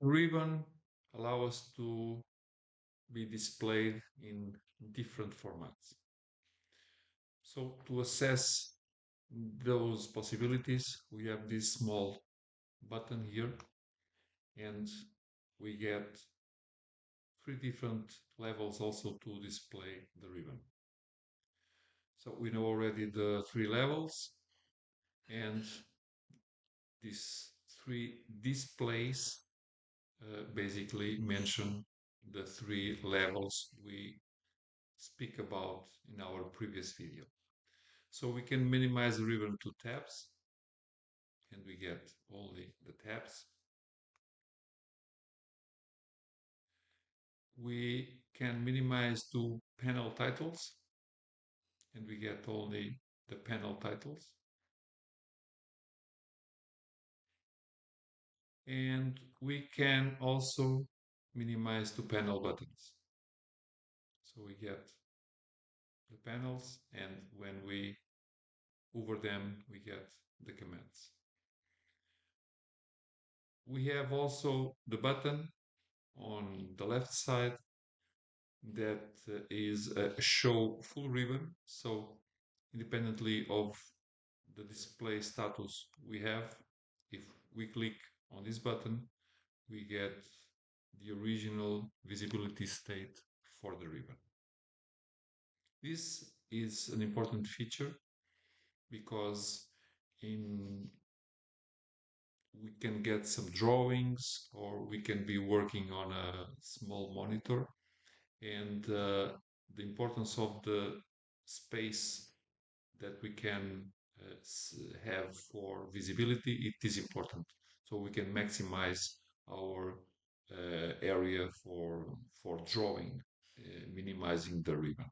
Ribbon allow us to be displayed in different formats. So to assess those possibilities, we have this small button here, and we get three different levels also to display the ribbon. So we know already the three levels, and these three displays basically mention the three levels we speak about in our previous video. So we can minimize the ribbon to tabs, and we get only the tabs. We can minimize to panel titles, and we get only the panel titles. And we can also minimize to panel buttons. So we get the panels, and when we over them, we get the commands. We have also the button on the left side that is a show full ribbon. So independently of the display status we have, if we click on this button, we get the original visibility state for the ribbon. This is an important feature because in we can get some drawings, or we can be working on a small monitor, and the importance of the space that we can have for visibility, it is important, so we can maximize our area for drawing, minimizing the ribbon.